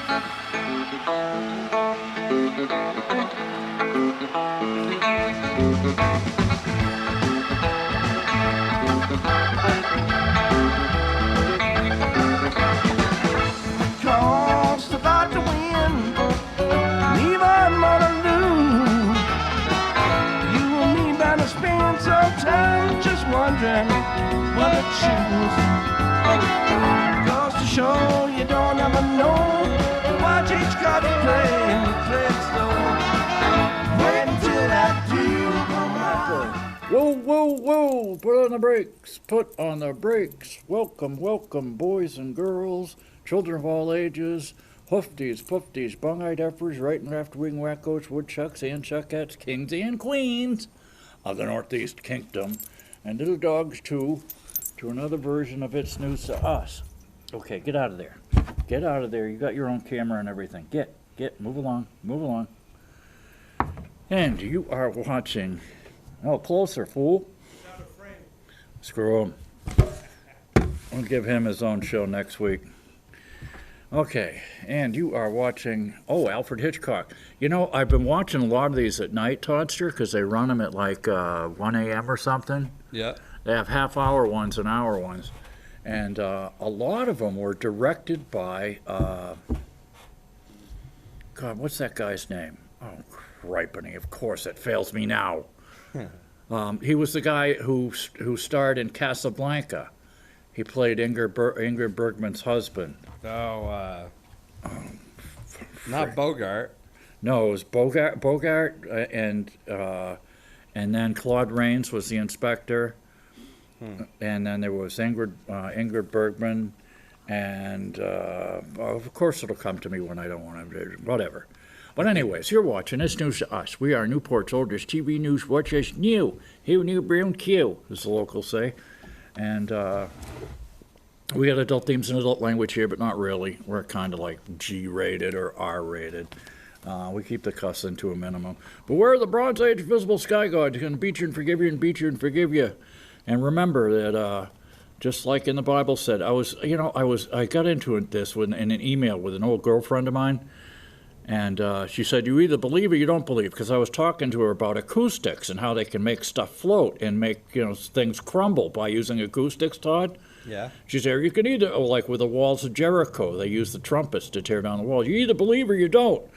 Cost about to win, even more to lose. You and me bound to spend some time just wondering what to choose. Goes to show you don't ever know. Watch each card you play and play it slow. Wait until that deal comes out. Whoa, whoa, whoa! Put on the brakes. Put on the brakes. Welcome, welcome, boys and girls, children of all ages, hoofties, poofties, bung-eyed effers, right and left wing wackos, woodchucks and chuckettes, kings and queens of the Northeast Kingdom, and little dogs too, to another version of It's News to Us. Okay, get out of there. Get out of there. You got your own camera and everything. Get, move along, move along. And you are watching. Oh, closer, fool. Screw him. We'll give him his own show next week. Okay, and you are watching, Alfred Hitchcock. You know, I've been watching a lot of these at night, Toddster, because they run them at like 1 a.m. or something. Yeah. They have half-hour ones and hour ones. And a lot of them were directed by, God, what's that guy's name? Oh, cripeny, of course, it fails me now. He was the guy who starred in Casablanca. He played Ingrid Bergman's husband. Not Bogart. No, it was Bogart, and then Claude Rains was the inspector, and then there was Ingrid Bergman, and of course it'll come to me when I don't want to, whatever. But anyways, you're watching It's News to Us. We are Newport's oldest TV news watch is new. Here, New Brown Q, as the locals say. And we got adult themes and adult language here, but not really. We're kind of like G-rated or R-rated. We keep the cussing to a minimum. But we're the Bronze Age visible sky gods. Going to beat you and forgive you and beat you and forgive you. And remember that, just like in the Bible said, I got into this in an email with an old girlfriend of mine. And she said, you either believe or you don't believe, because I was talking to her about acoustics and how they can make stuff float and make things crumble by using acoustics, Todd. Yeah. She said, you can either, like with the walls of Jericho, they use the trumpets to tear down the walls. You either believe or you don't.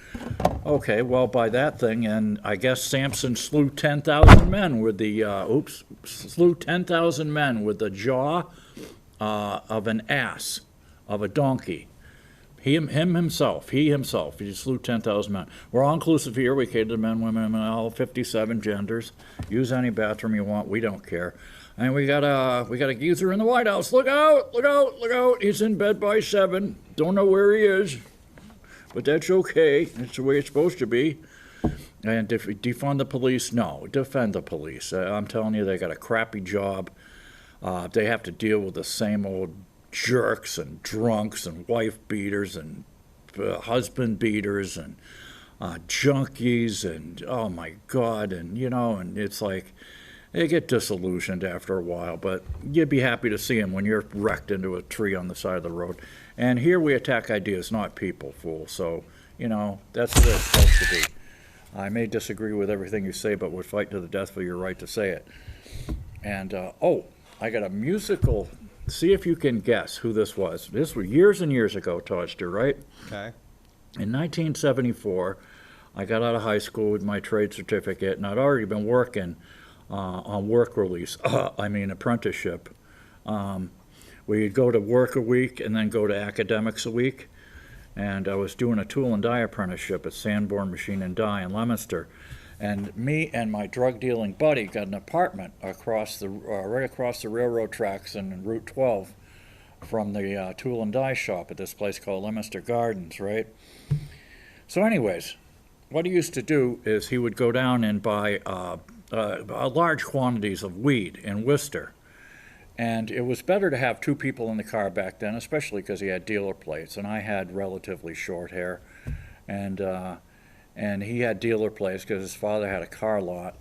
Okay, well, by that thing, and I guess Samson slew 10,000 men with the, slew 10,000 men with the jaw of an ass, of a donkey. He himself, he slew 10,000 men. We're all inclusive here. We cater to men, women, and all 57 genders. Use any bathroom you want. We don't care. And we got a geezer in the White House. Look out, look out, look out. He's in bed by 7. Don't know where he is. But that's okay. That's the way it's supposed to be. And defund the police? No, defend the police. I'm telling you, they got a crappy job. They have to deal with the same old jerks and drunks and wife beaters and husband beaters and junkies and oh my God, and and it's like they get disillusioned after a while, but you'd be happy to see them when you're wrecked into a tree on the side of the road. And here we attack ideas, not people, fool. So that's what it's supposed to be. I may disagree with everything you say, but would fight to the death for your right to say it. And I got a musical. See if you can guess who this was. This was years and years ago, Toddster, right? Okay. In 1974, I got out of high school with my trade certificate, and I'd already been working on work release, apprenticeship. We'd go to work a week and then go to academics a week. And I was doing a tool and die apprenticeship at Sanborn Machine and Die in Leominster. And me and my drug-dealing buddy got an apartment right across the railroad tracks in Route 12 from the tool and die shop at this place called Leominster Gardens, right? So anyways, what he used to do is he would go down and buy large quantities of weed in Worcester. And it was better to have 2 people in the car back then, especially because he had dealer plates, and I had relatively short hair. And he had dealer plates because his father had a car lot.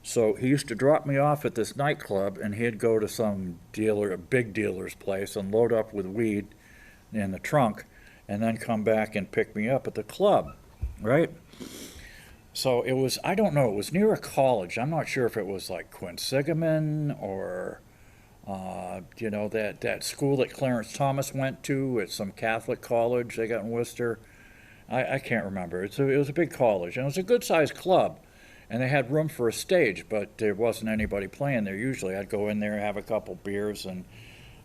So he used to drop me off at this nightclub, and he'd go to some dealer, a big dealer's place, and load up with weed in the trunk and then come back and pick me up at the club, right? So it was, I don't know, it was near a college. I'm not sure if it was like Quinsigamon or, that school that Clarence Thomas went to. It's some Catholic college they got in Worcester. I can't remember. It was a big college, and it was a good-sized club. And they had room for a stage, but there wasn't anybody playing there usually. I'd go in there, have a couple beers, and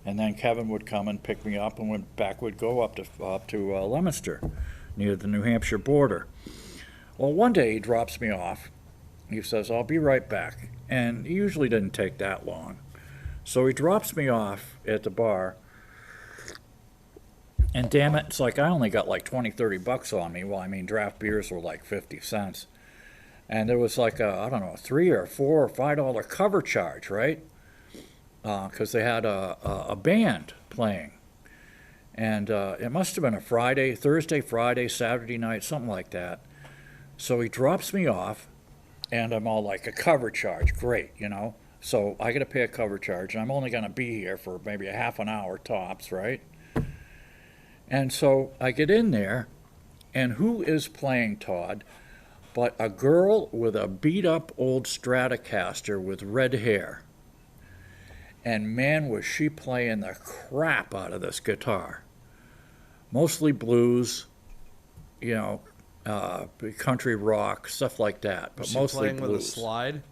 then Kevin would come and pick me up, and would go up to Leominster, near the New Hampshire border. Well, one day he drops me off. He says, "I'll be right back." And he usually didn't take that long. So he drops me off at the bar. And damn it, it's like I only got like 20, 30 bucks on me. Well, I mean, draft beers were like 50 cents. And there was like a, I don't know, $3 or $4 or $5 cover charge, right? Because they had a band playing. And it must have been a Thursday, Friday, Saturday night, something like that. So he drops me off, and I'm all like, a cover charge, great, So I got to pay a cover charge, and I'm only going to be here for maybe a half an hour tops, right? And so I get in there, and who is playing, Todd, but a girl with a beat-up old Stratocaster with red hair. And man, was she playing the crap out of this guitar. Mostly blues, country rock, stuff like that, but mostly playing blues. With a slide?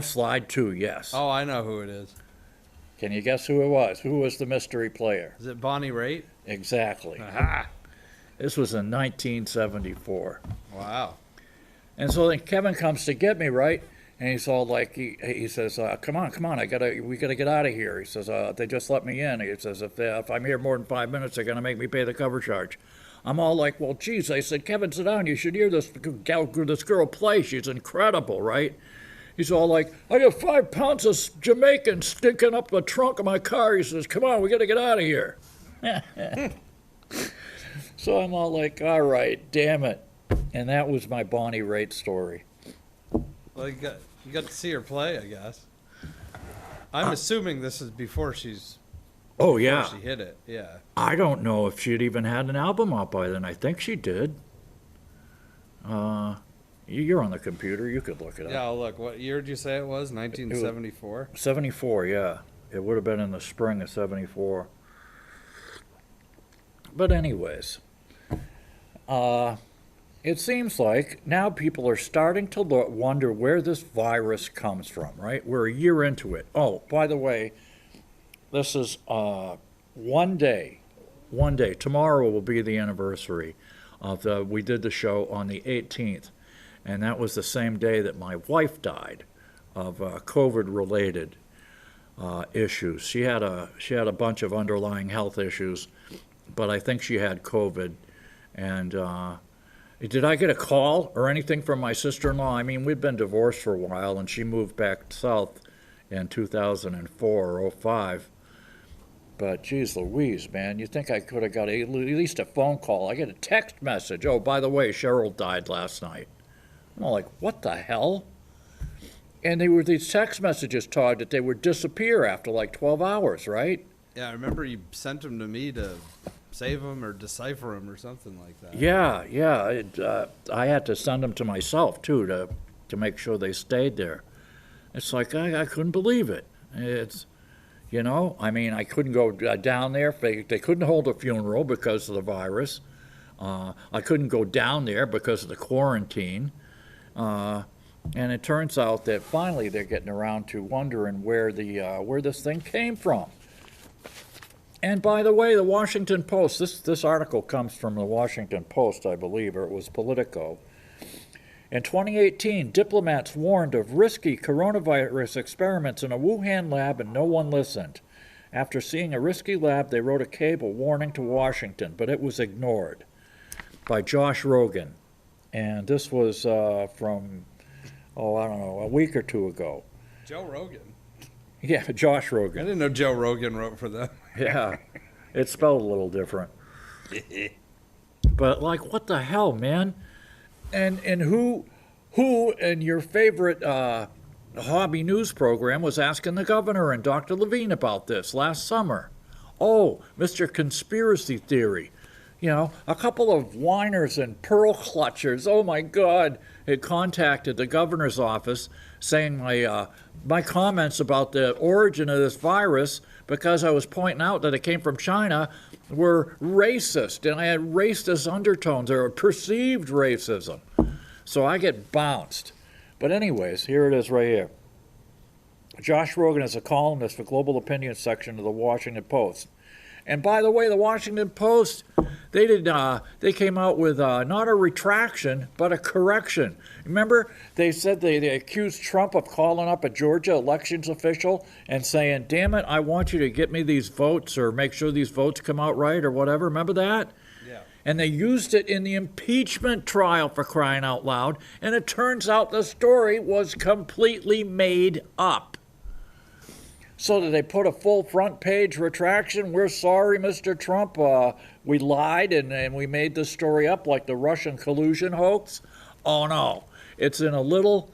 Slide too, yes. Oh, I know who it is. Can you guess who it was? Who was the mystery player? Is it Bonnie Raitt? Exactly. Aha! This was in 1974. Wow. And so then Kevin comes to get me, right? And he's all like, he says, come on, we gotta get out of here. He says, they just let me in. He says, if I'm here more than 5 minutes, they're gonna make me pay the cover charge. I'm all like, well, geez, I said, Kevin, sit down. You should hear this girl play. She's incredible, right? He's all like, I got 5 pounds of Jamaican stinking up the trunk of my car. He says, come on, we gotta get out of here. So I'm all like, all right, damn it. And that was my Bonnie Raitt story. Well, you got to see her play, I guess. I'm assuming this is before she's. Oh, before yeah. She hit it, yeah. I don't know if she'd even had an album out by then. I think she did. You're on the computer. You could look it up. Yeah, look. What year did you say it was? 1974? 74, yeah. It would have been in the spring of 74. But anyways, it seems like now people are starting to wonder where this virus comes from, right? We're a year into it. Oh, by the way, this is one day. Tomorrow will be the anniversary of we did the show on the 18th, and that was the same day that my wife died of COVID-related issues. She had a bunch of underlying health issues, but I think she had COVID. And did I get a call or anything from my sister-in-law? I mean, we'd been divorced for a while, and she moved back south in 2004 or 05. But geez Louise, man, you think I could have got at least a phone call? I get a text message. Oh, by the way, Cheryl died last night. I'm all like, what the hell? And they were these text messages, Todd, that they would disappear after like 12 hours, right? Yeah, I remember you sent them to me to save them or decipher them or something like that. Yeah. I had to send them to myself, too, to make sure they stayed there. It's like, I couldn't believe it. It's, I mean, I couldn't go down there. They couldn't hold a funeral because of the virus. I couldn't go down there because of the quarantine. And it turns out that finally they're getting around to wondering where this thing came from. And by the way, the Washington Post, this article comes from the Washington Post, I believe, or it was Politico. In 2018, diplomats warned of risky coronavirus experiments in a Wuhan lab and no one listened. After seeing a risky lab, they wrote a cable warning to Washington, but it was ignored. By Josh Rogan. And this was from, I don't know, a week or two ago. Joe Rogan? Yeah, Josh I Rogan. didn't know Joe Rogan wrote for them. Yeah, it's spelled a little different. But like, what the hell, man? And who in your favorite hobby news program was asking the governor and Dr. Levine about this last summer? Oh, Mr. Conspiracy Theory. You know, a couple of whiners and pearl clutchers, oh my God, had contacted the governor's office saying my comments about the origin of this virus, because I was pointing out that it came from China, were racist, and I had racist undertones, or perceived racism. So I get bounced. But anyways, here it is right here. Josh Rogan is a columnist for Global Opinion section of the Washington Post. And by the way, the Washington Post, they came out with not a retraction, but a correction. Remember, they said they accused Trump of calling up a Georgia elections official and saying, damn it, I want you to get me these votes, or make sure these votes come out right, or whatever. Remember that? Yeah. And they used it in the impeachment trial, for crying out loud. And it turns out the story was completely made up. So that they put a full front page retraction. We're sorry, Mr. Trump. We lied and we made this story up like the Russian collusion hoax. Oh no, it's in a little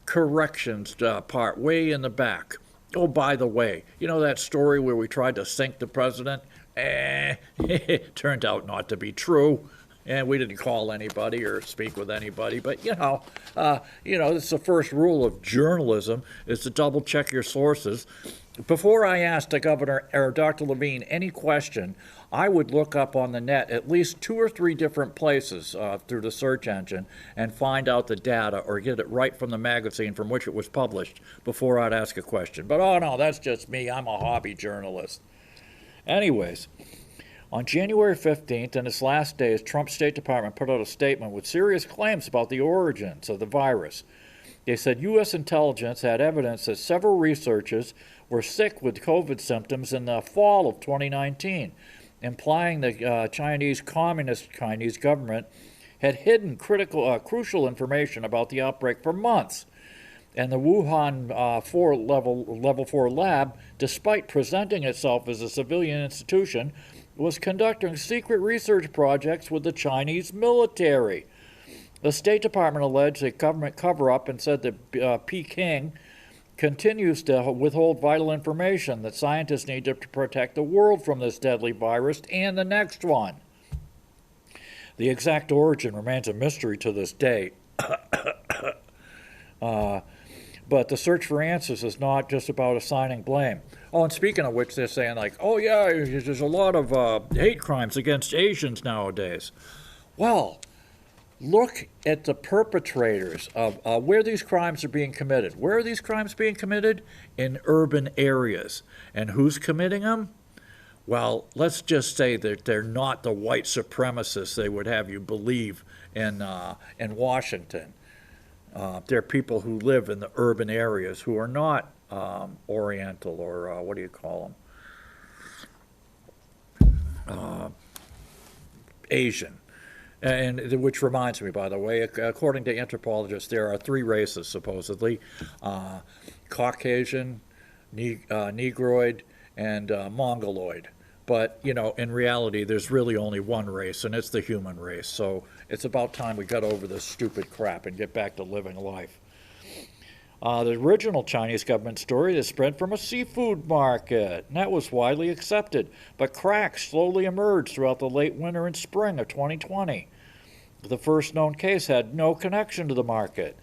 corrections part way in the back. Oh, by the way, you know that story where we tried to sink the president? It turned out not to be true. And we didn't call anybody or speak with anybody, but it's the first rule of journalism, is to double check your sources. Before I asked the governor or Dr. Levine any question, I would look up on the net at least 2 or 3 different places through the search engine and find out the data, or get it right from the magazine from which it was published, before I'd ask a question. But oh no, that's just me. I'm a hobby journalist. Anyways, on January 15th, in its last days, Trump's State Department put out a statement with serious claims about the origins of the virus. They said U.S. intelligence had evidence that several researchers were sick with COVID symptoms in the fall of 2019, implying the Communist Chinese government had hidden crucial information about the outbreak for months. And the Wuhan Level 4 lab, despite presenting itself as a civilian institution, was conducting secret research projects with the Chinese military. The State Department alleged a government cover-up and said that Peking continues to withhold vital information that scientists need to protect the world from this deadly virus and the next one. The exact origin remains a mystery to this day. But the search for answers is not just about assigning blame. Oh, and speaking of which, they're saying like, oh yeah, there's a lot of hate crimes against Asians nowadays. Well, look at the perpetrators of where these crimes are being committed. Where are these crimes being committed? In urban areas. And who's committing them? Well, let's just say that they're not the white supremacists they would have you believe in Washington. They're people who live in the urban areas who are not Oriental, or what do you call them? Asian. And which reminds me, by the way, according to anthropologists, there are 3 races, supposedly: Caucasian, Negroid, and Mongoloid. But, in reality, there's really only one race, and it's the human race. So it's about time we got over this stupid crap and get back to living life. The original Chinese government story is spread from a seafood market, and that was widely accepted. But cracks slowly emerged throughout the late winter and spring of 2020. The first known case had no connection to the market.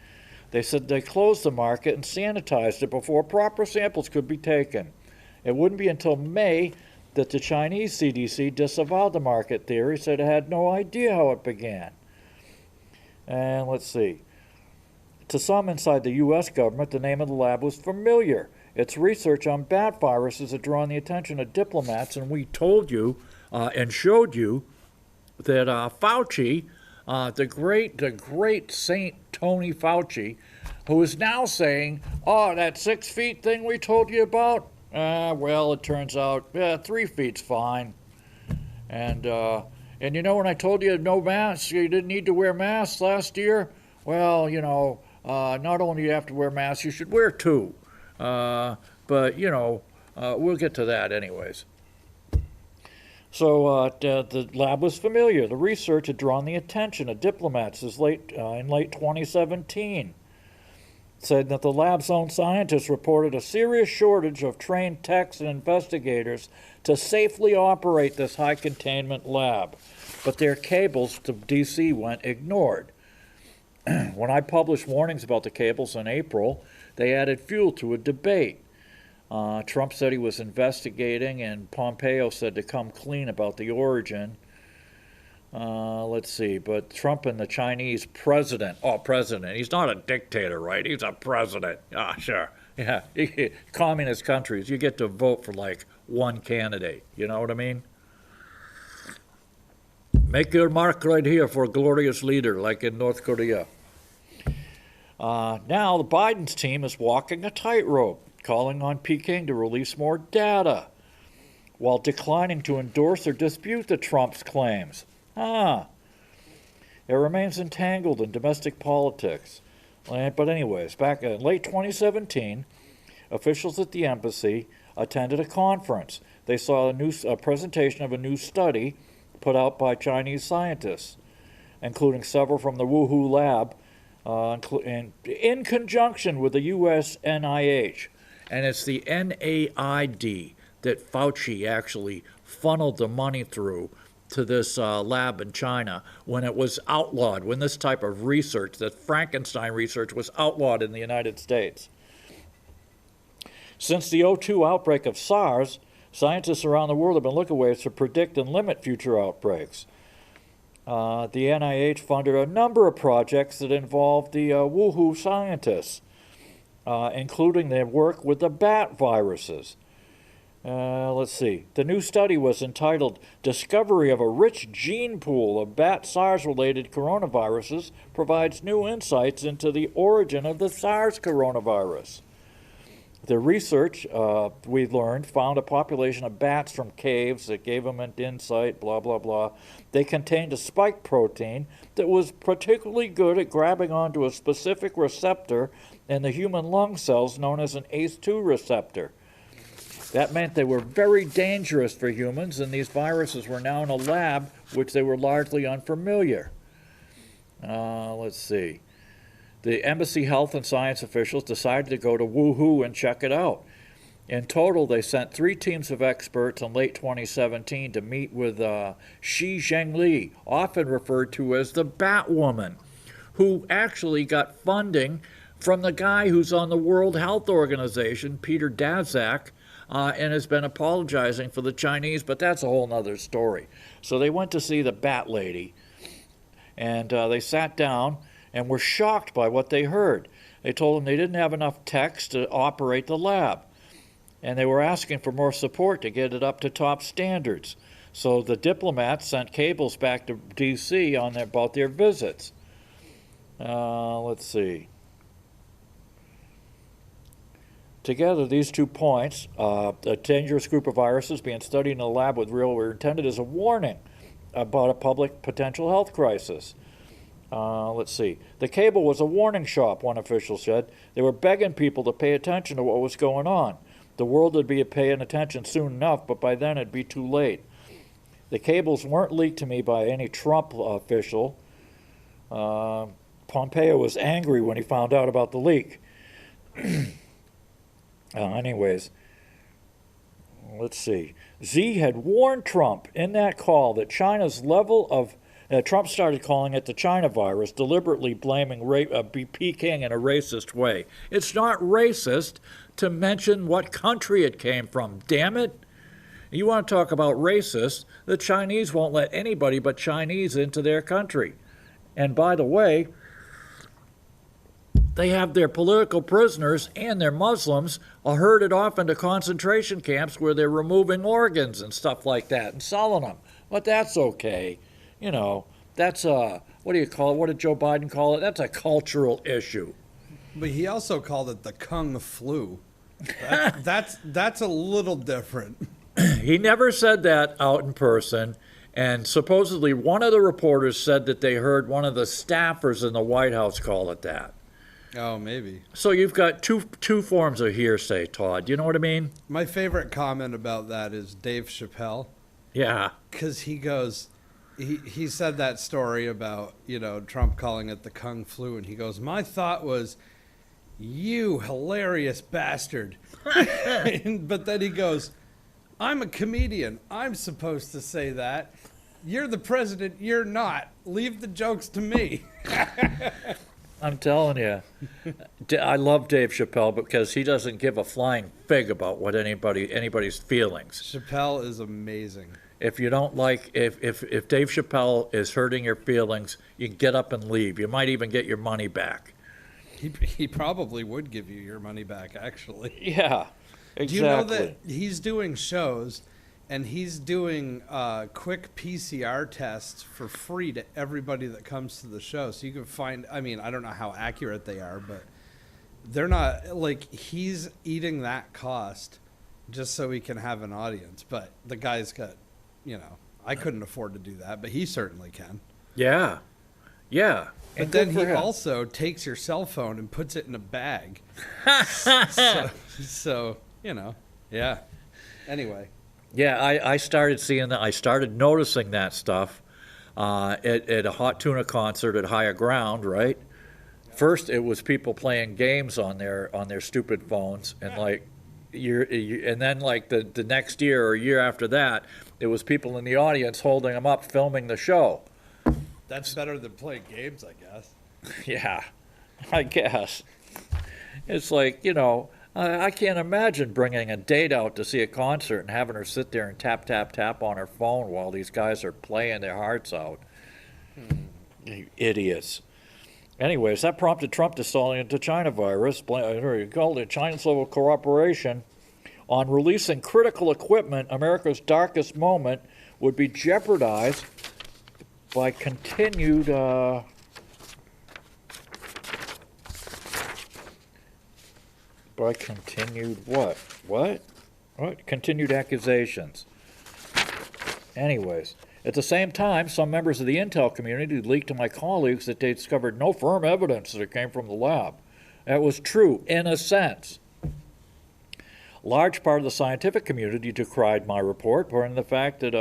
They said they closed the market and sanitized it before proper samples could be taken. It wouldn't be until May that the Chinese CDC disavowed the market theory, said it had no idea how it began. And let's see. To some inside the U.S. government, the name of the lab was familiar. Its research on bat viruses had drawn the attention of diplomats, and we told you and showed you that Fauci, the great Saint Tony Fauci, who is now saying, oh, that 6 feet thing we told you about, well, it turns out 3 feet's fine. And when I told you no masks, you didn't need to wear masks last year, well, not only do you have to wear masks, you should wear 2. But, we'll get to that anyways. So the lab was familiar. The research had drawn the attention of diplomats in late 2017. said that the lab's own scientists reported a serious shortage of trained techs and investigators to safely operate this high containment lab, but their cables to D.C. went ignored. When I published warnings about the cables in April, they added fuel to a debate. Trump said he was investigating, and Pompeo said to come clean about the origin. Let's see, but Trump and the Chinese president, he's not a dictator, right? He's a president. Sure. Yeah, communist countries, you get to vote for like one candidate, you know what I mean? Make your mark right here for a glorious leader, like in North Korea. Now the Biden's team is walking a tightrope, calling on Peking to release more data, while declining to endorse or dispute the Trump's claims. It remains entangled in domestic politics. But anyways, back in late 2017, officials at the embassy attended a conference. They saw a presentation of a new study put out by Chinese scientists, including several from the Wuhan lab, in conjunction with the U.S. NIH. And it's the NAID that Fauci actually funneled the money through to this lab in China when it was outlawed, when this type of research, that Frankenstein research, was outlawed in the United States. Since the 2002 outbreak of SARS, scientists around the world have been looking at ways to predict and limit future outbreaks. The NIH funded a number of projects that involved the Wuhan scientists, including their work with the bat viruses. Let's see. The new study was entitled Discovery of a Rich Gene Pool of Bat SARS-Related Coronaviruses Provides New Insights into the Origin of the SARS coronavirus. The research, we learned, found a population of bats from caves that gave them an insight, blah, blah, blah. They contained a spike protein that was particularly good at grabbing onto a specific receptor in the human lung cells known as an ACE2 receptor. That meant they were very dangerous for humans, and these viruses were now in a lab which they were largely unfamiliar. Let's see. The embassy health and science officials decided to go to Wuhan and check it out. In total, they sent 3 teams of experts in late 2017 to meet with Shi Zhengli, often referred to as the Batwoman, who actually got funding from the guy who's on the World Health Organization, Peter Daszak, and has been apologizing for the Chinese, but that's a whole other story. So they went to see the Bat Lady, and they sat down and were shocked by what they heard. They told them they didn't have enough techs to operate the lab, and they were asking for more support to get it up to top standards. So the diplomats sent cables back to D.C. about their visits. Let's see. Together, these 2 points, a dangerous group of viruses being studied in a lab with real, were intended as a warning about a public potential health crisis. Let's see. The cable was a warning shot, one official said. They were begging people to pay attention to what was going on. The world would be paying attention soon enough, but by then it'd be too late. The cables weren't leaked to me by any Trump official. Pompeo was angry when he found out about the leak. Anyways, let's see. Xi had warned Trump in that call that China's level of Trump started calling it the China virus, deliberately blaming Peking in a racist way. It's not racist to mention what country it came from, damn it. You want to talk about racist, the Chinese won't let anybody but Chinese into their country. And by the way, they have their political prisoners and their Muslims are herded off into concentration camps where they're removing organs and stuff like that and selling them. But that's okay. You know, that's what do you call it? What did Joe Biden call it? That's a cultural issue. But he also called it the Kung flu. That's a little different. He never said that out in person. And supposedly one of the reporters said that they heard one of the staffers in the White House call it that. Oh, maybe. So you've got two forms of hearsay, Todd. You know what I mean? My favorite comment about that is Dave Chappelle. Yeah. Because he goes, he said that story about, Trump calling it the Kung flu, and he goes, my thought was, "You hilarious bastard." But then he goes, "I'm a comedian. I'm supposed to say that. You're the president. You're not. Leave the jokes to me." I'm telling you, I love Dave Chappelle because he doesn't give a flying fig about what anybody's feelings. Chappelle is amazing. If you don't like, if Dave Chappelle is hurting your feelings, you can get up and leave. You might even get your money back. He probably would give you your money back, actually. Yeah, exactly. Do you know that he's doing shows and he's doing quick PCR tests for free to everybody that comes to the show? So you can find, I mean, I don't know how accurate they are, but they're not, like, he's eating that cost just so he can have an audience. But the guy's got, you know, I couldn't afford to do that, but he certainly can. Yeah, yeah. But then he also takes your cell phone and puts it in a bag. so, you know, yeah. Anyway. Yeah, I started seeing that. I started noticing that stuff at a Hot Tuna concert at Higher Ground, right? First, it was people playing games on their stupid phones, and like, and then like the next year or year after that, it was people in the audience holding them up, filming the show. That's better than playing games, I guess. Yeah, I guess. It's like, you know, I can't imagine bringing a date out to see a concert and having her sit there and tap, tap, tap on her phone while these guys are playing their hearts out. You idiots. Anyways, that prompted Trump to stall into China virus. He called it China's level of cooperation on releasing critical equipment. America's darkest moment would be jeopardized by continued continued accusations. Anyways, at the same time, some members of the intel community leaked to my colleagues that they discovered no firm evidence that it came from the lab. That was true in a sense. Large part of the scientific community decried my report, pointing to the fact that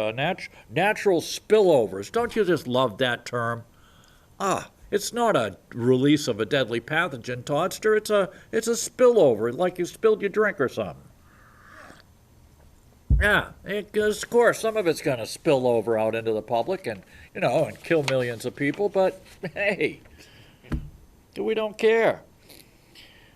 natural spillovers, don't you just love that term? It's not a release of a deadly pathogen, Toddster. It's a spillover, like you spilled your drink or something. Yeah, of course, some of it's going to spill over out into the public and, you know, and kill millions of people, but hey, we don't care.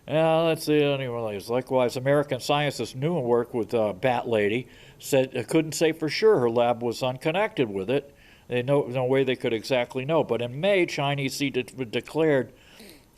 Let's see. Anyways, likewise, American scientists knew and worked with Bat Lady, said couldn't say for sure her lab was unconnected with it. They no way they could exactly know. But in May, Chinese declared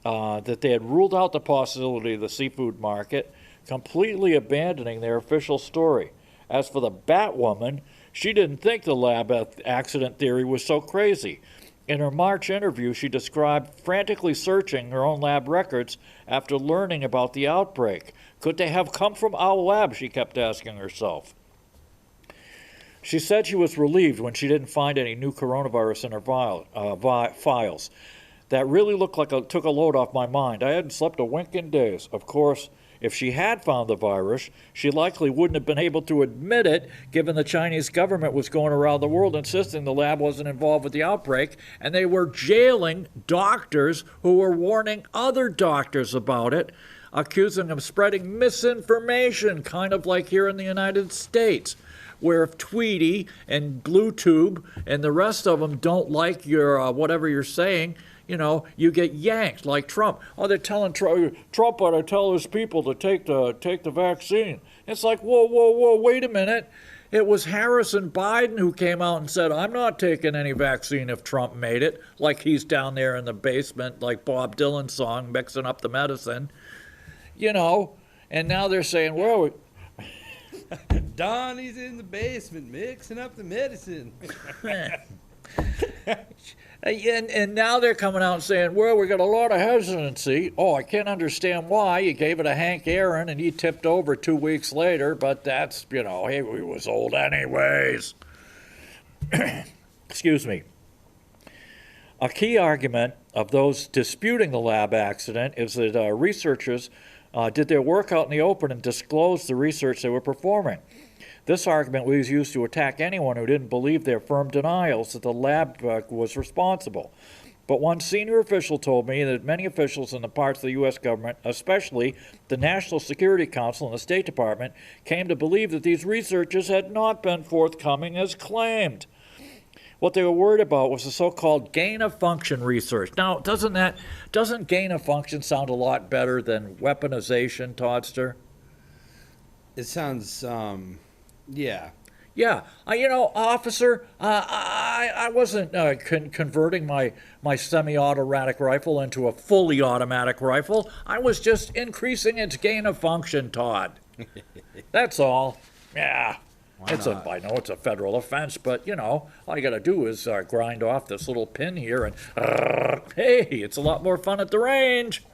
that they had ruled out the possibility of the seafood market, completely abandoning their official story. As for the Batwoman, she didn't think the lab accident theory was so crazy. In her March interview, she described frantically searching her own lab records after learning about the outbreak. Could they have come from our lab, she kept asking herself. She said she was relieved when she didn't find any new coronavirus in her files. That really looked like took a load off my mind. I hadn't slept a wink in days. Of course, if she had found the virus, she likely wouldn't have been able to admit it, given the Chinese government was going around the world insisting the lab wasn't involved with the outbreak, and they were jailing doctors who were warning other doctors about it, accusing them of spreading misinformation, kind of like here in the United States, where if Tweety and BlueTube and the rest of them don't like your whatever you're saying, you know, you get yanked like Trump. Oh, they're telling Trump ought to tell his people to take the vaccine. It's like, whoa, wait a minute. It was Harrison Biden who came out and said, I'm not taking any vaccine if Trump made it, like he's down there in the basement, like Bob Dylan's song, mixing up the medicine. You know, and now they're saying, well, Donnie's in the basement mixing up the medicine. And now they're coming out and saying, well, we got a lot of hesitancy. Oh, I can't understand why. You gave it to Hank Aaron and he tipped over 2 weeks later, but that's, you know, hey, we was old anyways. Excuse me. A key argument of those disputing the lab accident is that researchers did their work out in the open and disclosed the research they were performing. This argument was used to attack anyone who didn't believe their firm denials that the lab was responsible. But one senior official told me that many officials in the parts of the U.S. government, especially the National Security Council and the State Department, came to believe that these researches had not been forthcoming as claimed. What they were worried about was the so-called gain-of-function research. Now, doesn't gain-of-function sound a lot better than weaponization, Toddster? It sounds, yeah. Yeah, officer, I wasn't converting my semi-automatic rifle into a fully automatic rifle. I was just increasing its gain of function, Todd. That's all. Yeah. I know it's a federal offense, but, all you got to do is grind off this little pin here and, hey, it's a lot more fun at the range.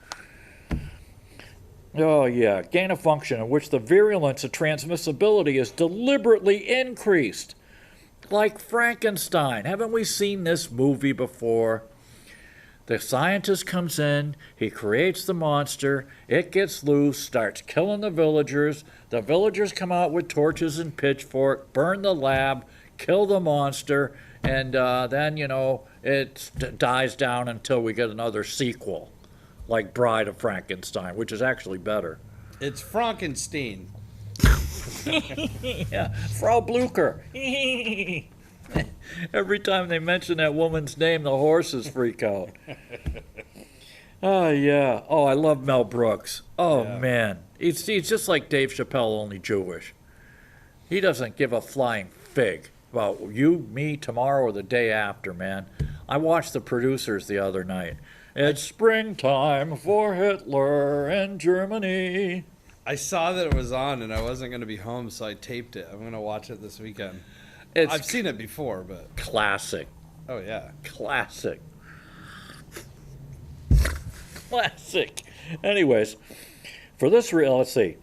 Oh, yeah, gain of function in which the virulence of transmissibility is deliberately increased. Like Frankenstein. Haven't we seen this movie before? The scientist comes in, he creates the monster, it gets loose, starts killing the villagers come out with torches and pitchfork, burn the lab, kill the monster, and then, it dies down until we get another sequel. Like Bride of Frankenstein, which is actually better. It's Frankenstein. Yeah, Frau Blucher. Every time they mention that woman's name, the horses freak out. Oh, yeah. Oh, I love Mel Brooks. Oh, yeah. Man. He's just like Dave Chappelle, only Jewish. He doesn't give a flying fig about you, me, tomorrow, or the day after, man. I watched The Producers the other night. It's springtime for Hitler and Germany. I saw that it was on, and I wasn't going to be home, so I taped it. I'm going to watch it this weekend. I've seen it before, but... Classic. Oh, yeah. Classic. Classic. Anyways, for this, let's see.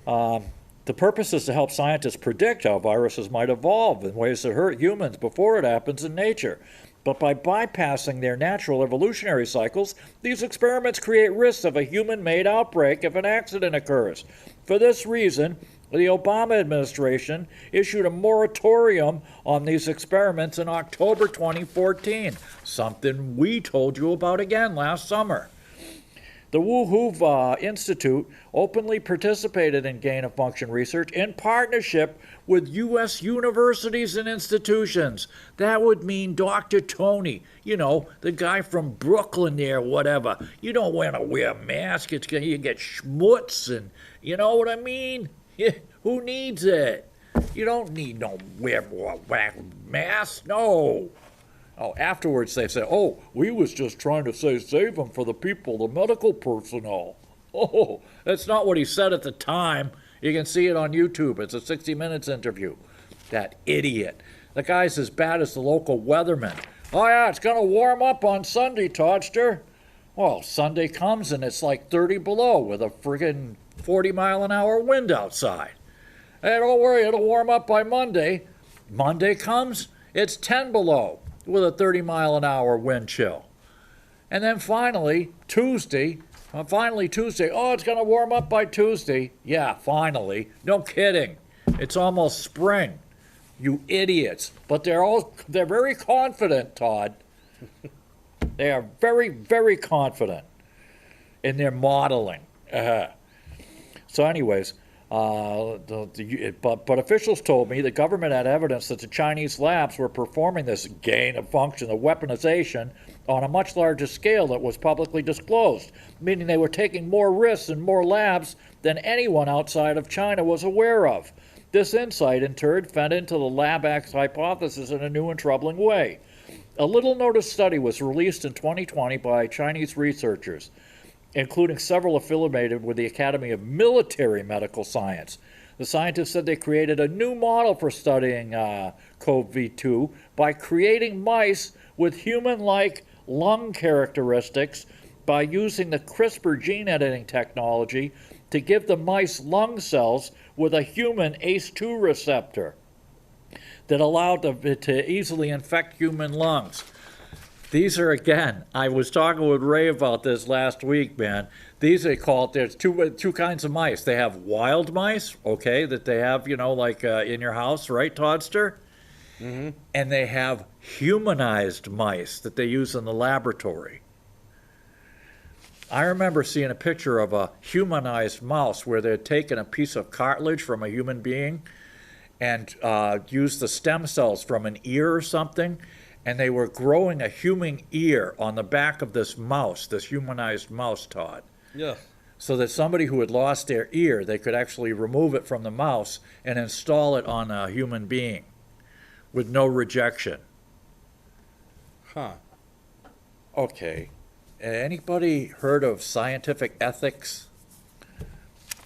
The purpose is to help scientists predict how viruses might evolve in ways that hurt humans before it happens in nature. But by bypassing their natural evolutionary cycles, these experiments create risks of a human-made outbreak if an accident occurs. For this reason, the Obama administration issued a moratorium on these experiments in October 2014, something we told you about again last summer. The Woohoo Institute openly participated in gain-of-function research in partnership with U.S. universities and institutions. That would mean Dr. Tony, the guy from Brooklyn there, whatever. You don't want to wear a mask. You get schmutz and, you know what I mean? Who needs it? You don't need no wear mask, no. Oh, afterwards they say, we was just trying to save them for the people, the medical personnel. Oh, that's not what he said at the time. You can see it on YouTube. It's a 60 Minutes interview. That idiot. The guy's as bad as the local weatherman. Oh, yeah, it's going to warm up on Sunday, Toddster. Well, Sunday comes and it's like 30 below with a friggin' 40-mile-an-hour wind outside. Hey, don't worry, it'll warm up by Monday. Monday comes, it's 10 below with a 30-mile-an-hour wind chill. And then finally, Tuesday, oh, it's going to warm up by Tuesday. Yeah, finally. No kidding. It's almost spring. You idiots. But they're very confident, Todd. They are very, very confident in their modeling. So anyways, but officials told me the government had evidence that the Chinese labs were performing this gain of function, the weaponization, on a much larger scale that was publicly disclosed, meaning they were taking more risks in more labs than anyone outside of China was aware of. This insight, in turn, fed into the Lab X hypothesis in a new and troubling way. A little-noticed study was released in 2020 by Chinese researchers, including several affiliated with the Academy of Military Medical Science. The scientists said they created a new model for studying CoV-2 by creating mice with human-like lung characteristics by using the CRISPR gene editing technology to give the mice lung cells with a human ACE2 receptor that allowed them to easily infect human lungs. These are, again, I was talking with Ray about this last week, man. These are called, there's two kinds of mice. They have wild mice, okay, that they have, in your house, right, Toddster? and they have humanized mice that they use in the laboratory. I remember seeing a picture of a humanized mouse where they had taken a piece of cartilage from a human being and used the stem cells from an ear or something, and they were growing a human ear on the back of this mouse, this humanized mouse, Todd. Yeah. So that somebody who had lost their ear, they could actually remove it from the mouse and install it on a human being with no rejection. Huh. Okay. Anybody heard of scientific ethics?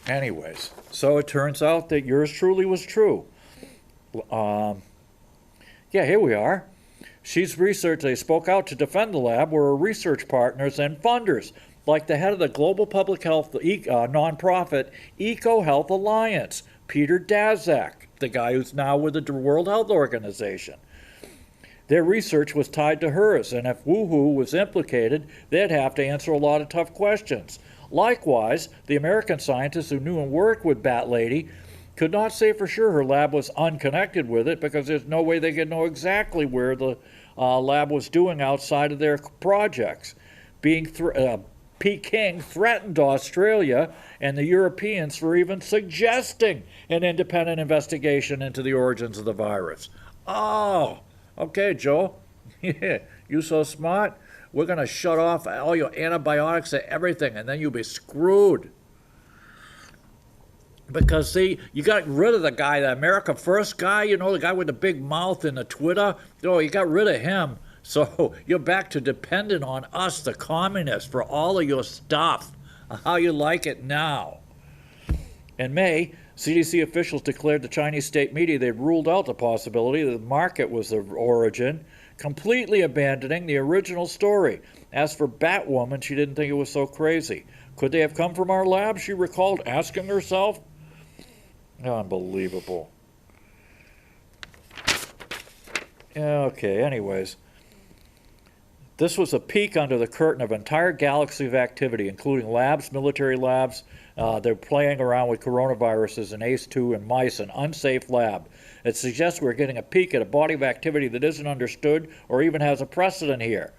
Anyways, so it turns out that yours truly was true. Yeah, here we are. She's researched, they spoke out to defend the lab, were her research partners and funders, like the head of the global public health nonprofit EcoHealth Alliance, Peter Daszak, the guy who's now with the World Health Organization. Their research was tied to hers, and if Woohoo was implicated, they'd have to answer a lot of tough questions. Likewise, the American scientists who knew and worked with Bat Lady could not say for sure her lab was unconnected with it, because there's no way they could know exactly where the lab was doing outside of their projects. Peking threatened Australia and the Europeans for even suggesting an independent investigation into the origins of the virus. Oh, okay, Joe. Yeah, you so smart? We're going to shut off all your antibiotics and everything, and then you'll be screwed. Because, see, you got rid of the guy, the America First guy, you know, the guy with the big mouth in the Twitter. Oh, you got rid of him. So you're back to dependent on us, the communists, for all of your stuff, how you like it now. In May, CDC officials declared to Chinese state media they'd ruled out the possibility that the market was the origin, completely abandoning the original story. As for Batwoman, she didn't think it was so crazy. Could they have come from our lab, she recalled asking herself? Unbelievable. Okay, anyways. This was a peek under the curtain of an entire galaxy of activity, including labs, military labs. They're playing around with coronaviruses and ACE2 and mice, an unsafe lab. It suggests we're getting a peek at a body of activity that isn't understood or even has a precedent here.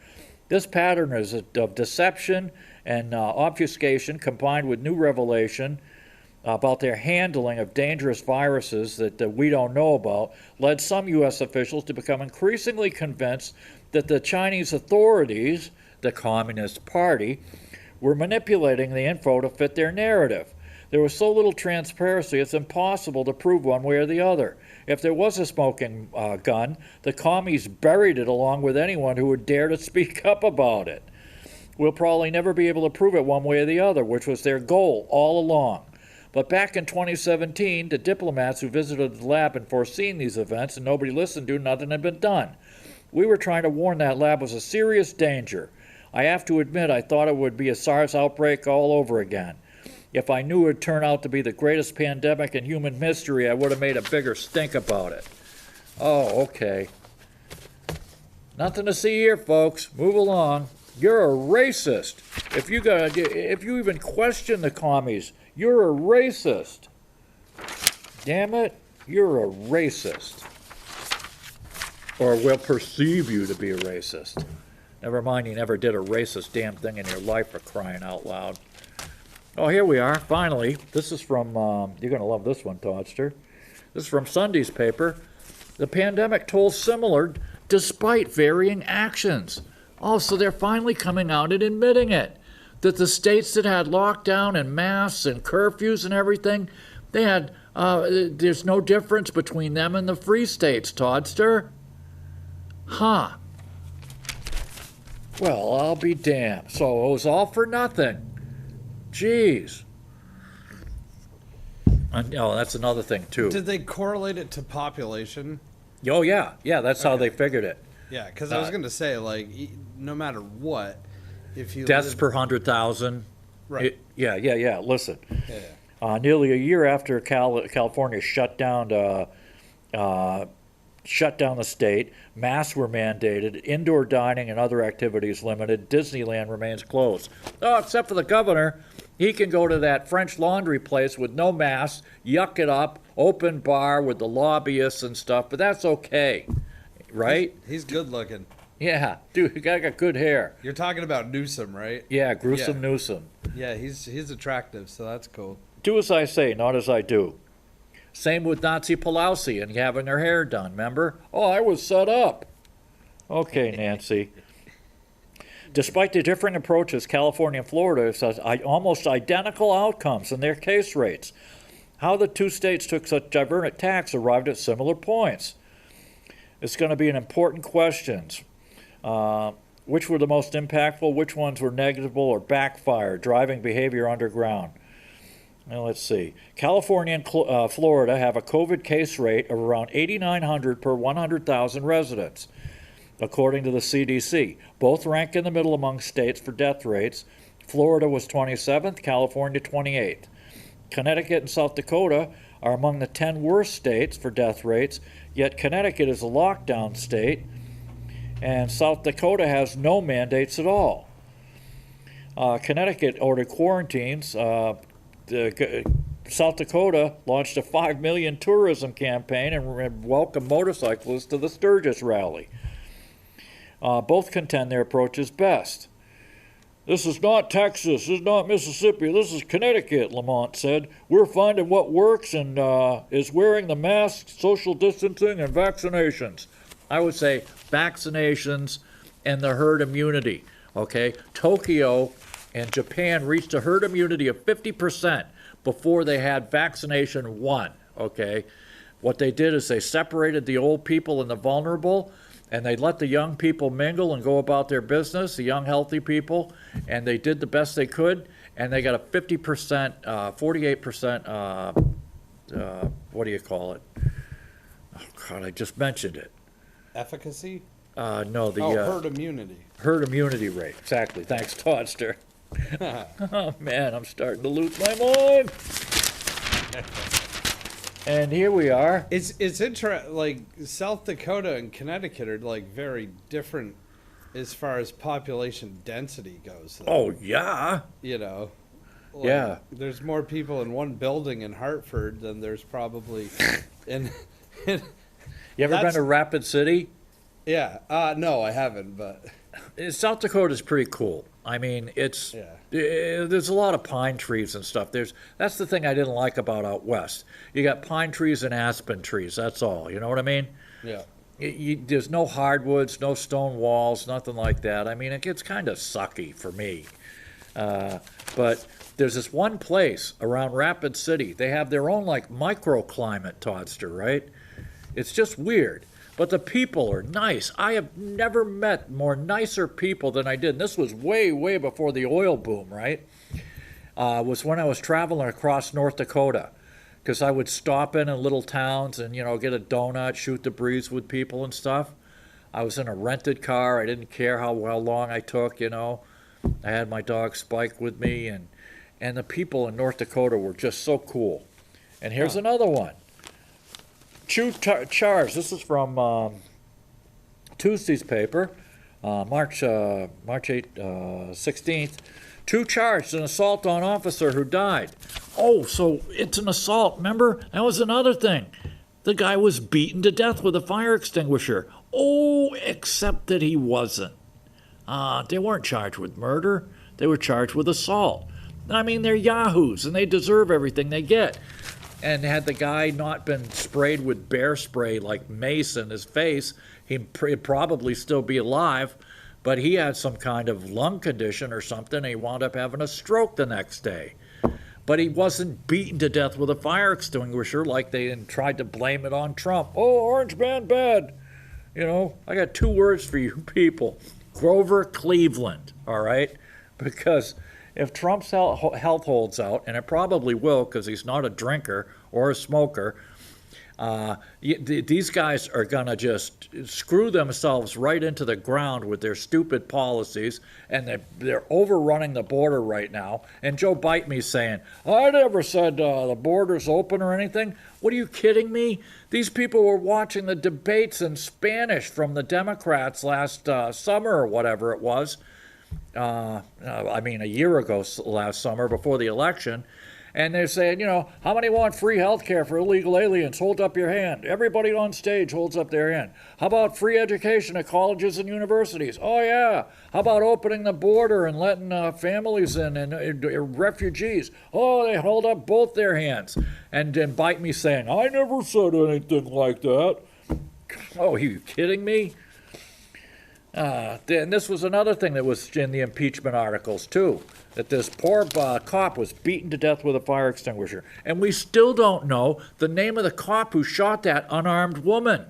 This pattern is of deception and obfuscation combined with new revelation about their handling of dangerous viruses that we don't know about led some U.S. officials to become increasingly convinced that the Chinese authorities, the Communist Party, were manipulating the info to fit their narrative. There was so little transparency, it's impossible to prove one way or the other. If there was a smoking gun, the commies buried it along with anyone who would dare to speak up about it. We'll probably never be able to prove it one way or the other, which was their goal all along. But back in 2017, the diplomats who visited the lab and foreseen these events and nobody listened to, nothing had been done. We were trying to warn that lab was a serious danger. I have to admit, I thought it would be a SARS outbreak all over again. If I knew it would turn out to be the greatest pandemic in human history, I would have made a bigger stink about it. Oh, okay. Nothing to see here, folks. Move along. You're a racist. If you even question the commies, you're a racist. Damn it, you're a racist. Or will perceive you to be a racist. Never mind, you never did a racist damn thing in your life, for crying out loud. Oh, here we are, finally. This is from, you're going to love this one, Toddster. This is from Sunday's paper. The pandemic toll similar despite varying actions. Oh, so they're finally coming out and admitting it. That the states that had lockdown and masks and curfews and everything, they had, there's no difference between them and the free states, Toddster. Huh. Well, I'll be damned. So it was all for nothing. Jeez. Oh, that's another thing, too. Did they correlate it to population? Oh, yeah. Yeah, that's how they figured it. Yeah, because I was going to say, like, no matter what, if you... Deaths per 100,000. Right. Yeah. Listen. Yeah. Nearly a year after California shut down the state, masks were mandated, indoor dining and other activities limited, Disneyland remains closed. Oh, except for the governor. He can go to that French laundry place with no mask, yuck it up, open bar with the lobbyists and stuff, but that's okay. right? He's good looking. Yeah, dude, the guy got good hair. You're talking about Newsom, right? Yeah, gruesome Yeah. Newsom. Yeah, he's attractive, so that's cool. Do as I say, not as I do. Same with Nazi Pelosi and having her hair done, remember? Oh, I was set up. Okay, Nancy. Despite the differing approaches, California and Florida have almost identical outcomes in their case rates. How the two states took such divergent tacks arrived at similar points. It's going to be an important question. Which were the most impactful? Which ones were negligible or backfired, driving behavior underground? Now, let's see. California and Florida have a COVID case rate of around 8,900 per 100,000 residents, according to the CDC. Both rank in the middle among states for death rates. Florida was 27th, California 28th. Connecticut and South Dakota are among the 10 worst states for death rates, yet Connecticut is a lockdown state, and South Dakota has no mandates at all. Connecticut ordered quarantines. South Dakota launched a $5 million tourism campaign and welcomed motorcyclists to the Sturgis rally. Both contend their approach is best. This is not Texas, this is not Mississippi, this is Connecticut, Lamont said. We're finding what works and is wearing the masks, social distancing, and vaccinations. I would say vaccinations and the herd immunity, okay? Tokyo and Japan reached a herd immunity of 50% before they had vaccination 1, okay? What they did is they separated the old people and the vulnerable, and they let the young people mingle and go about their business, the young, healthy people, and they did the best they could, and they got a 50%, 48%, what do you call it? Oh, God, I just mentioned it. Efficacy? No, the herd immunity. herd immunity rate. Exactly. Thanks, Toddster. Oh, man, I'm starting to lose my mind. And here we are. It's interesting. Like South Dakota and Connecticut are like very different as far as population density goes. Though. Oh, yeah. You know. Like, Yeah. There's more people in one building in Hartford than there's probably in. You ever been to Rapid City? Yeah. No, I haven't. But South Dakota's pretty cool. I mean, it's there's a lot of pine trees and stuff. That's the thing I didn't like about out west. You got pine trees and aspen trees. That's all. You know what I mean? Yeah. There's no hardwoods, no stone walls, nothing like that. I mean, it gets kind of sucky for me. But there's this one place around Rapid City. They have their own like microclimate, Toddster, right? It's just weird. But the people are nice. I have never met more nicer people than I did. And this was way, way before the oil boom, right? Was when I was traveling across North Dakota. Because I would stop in little towns and, get a donut, shoot the breeze with people and stuff. I was in a rented car. I didn't care how long I took, I had my dog Spike with me. And the people in North Dakota were just so cool. And here's another one. Charge. This is from Tuesday's paper, March 16th. 2 charged an assault on officer who died. Oh, so it's an assault. Remember? That was another thing. The guy was beaten to death with a fire extinguisher. Oh, except that he wasn't. They weren't charged with murder. They were charged with assault. I mean, they're yahoos, and they deserve everything they get. And had the guy not been sprayed with bear spray like mace in his face, he'd probably still be alive. But he had some kind of lung condition or something, and he wound up having a stroke the next day. But he wasn't beaten to death with a fire extinguisher like they tried to blame it on Trump. Oh, Orange Man bad. I got 2 words for you people. Grover Cleveland, all right? Because if Trump's health holds out, and it probably will because he's not a drinker or a smoker, these guys are going to just screw themselves right into the ground with their stupid policies, and they're overrunning the border right now. And Joe Biden's saying, I never said the border's open or anything. What are you kidding me? These people were watching the debates in Spanish from the Democrats last summer or whatever it was. A year ago last summer before the election, And they're saying, how many want free health care for illegal aliens? Hold up your hand. Everybody on stage holds up their hand. How about free education at colleges and universities? Oh, yeah. How about opening the border and letting families in and refugees? Oh, they hold up both their hands and then bite me saying, I never said anything like that. Oh, are you kidding me? And this was another thing that was in the impeachment articles, too, that this poor cop was beaten to death with a fire extinguisher. And we still don't know the name of the cop who shot that unarmed woman.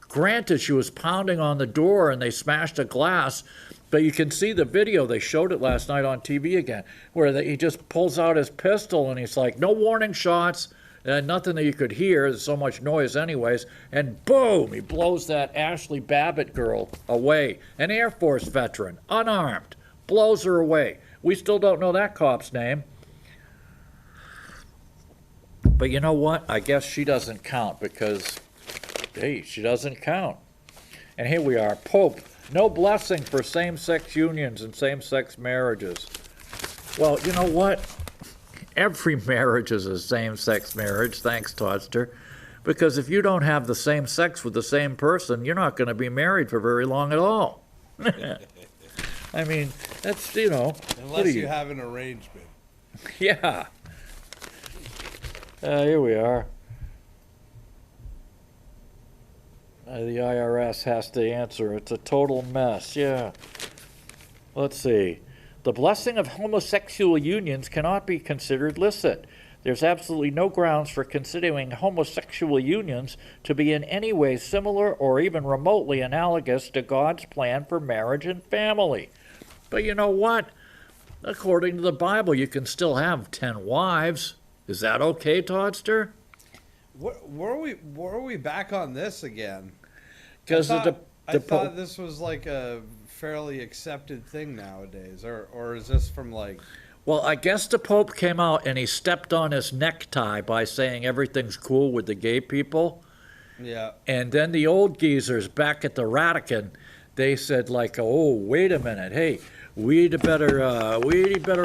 Granted, she was pounding on the door and they smashed a glass, but you can see the video. They showed it last night on TV again, where he just pulls out his pistol and he's like, no warning shots. Nothing that you could hear. There's so much noise anyways. And boom, he blows that Ashley Babbitt girl away. An Air Force veteran, unarmed, blows her away. We still don't know that cop's name. But you know what? I guess she doesn't count because, hey, she doesn't count. And here we are, Pope, no blessing for same-sex unions and same-sex marriages. Well, you know what? Every marriage is a same-sex marriage, thanks, Toddster, because if you don't have the same sex with the same person, you're not going to be married for very long at all. I mean, that's, Unless you have an arrangement. Yeah. Here we are. The IRS has to answer. It's a total mess, yeah. Let's see. The blessing of homosexual unions cannot be considered licit. There's absolutely no grounds for considering homosexual unions to be in any way similar or even remotely analogous to God's plan for marriage and family. But you know what? According to the Bible, you can still have 10 wives. Is that okay, Toddster? Were we back on this again? Because I thought this was like a fairly accepted thing nowadays, or is this from like... Well, I guess the Pope came out and he stepped on his necktie by saying everything's cool with the gay people. Yeah. And then the old geezers back at the Vatican, they said like, oh, wait a minute, hey, we'd better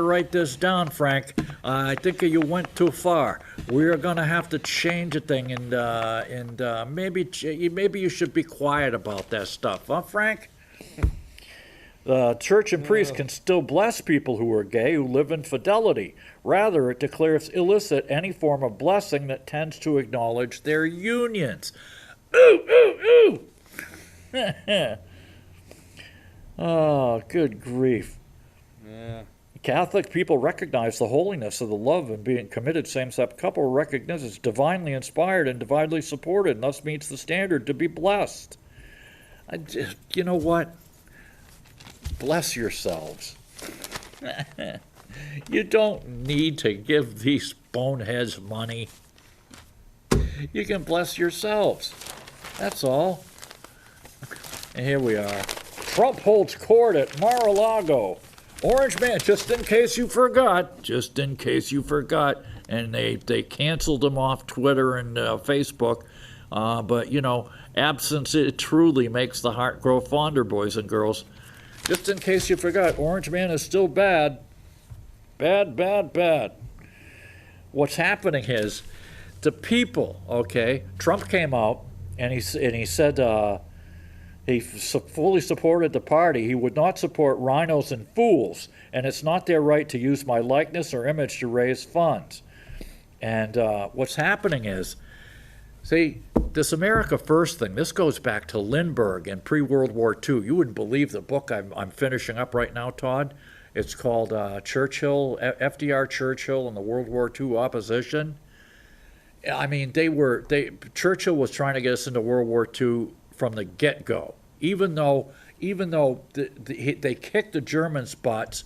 write this down, Frank. I think you went too far. We're gonna have to change a thing, and maybe you should be quiet about that stuff, huh, Frank? The church and priests can still bless people who are gay who live in fidelity. Rather, it declares illicit any form of blessing that tends to acknowledge their unions. Ooh, ooh, ooh! Oh, good grief. Yeah. Catholic people recognize the holiness of the love and being committed same-sex couple recognize it's divinely inspired and divinely supported, and thus meets the standard to be blessed. You know what? Bless yourselves. You don't need to give these boneheads money. You can bless yourselves. That's all. And here we are. Trump holds court at Mar-a-Lago. Orange Man, just in case you forgot. And they canceled him off Twitter and Facebook. But, absence, it truly makes the heart grow fonder, boys and girls. Just in case you forgot, Orange Man is still bad. Bad, bad, bad. What's happening is the people, okay, Trump came out and he said he fully supported the party. He would not support rhinos and fools, and it's not their right to use my likeness or image to raise funds. And what's happening is, see, this America First thing, this goes back to Lindbergh and pre-World War II. You wouldn't believe the book I'm finishing up right now, Todd. It's called Churchill, FDR Churchill and the World War II Opposition. I mean, Churchill was trying to get us into World War II from the get-go. Even though they kicked the Germans' butts,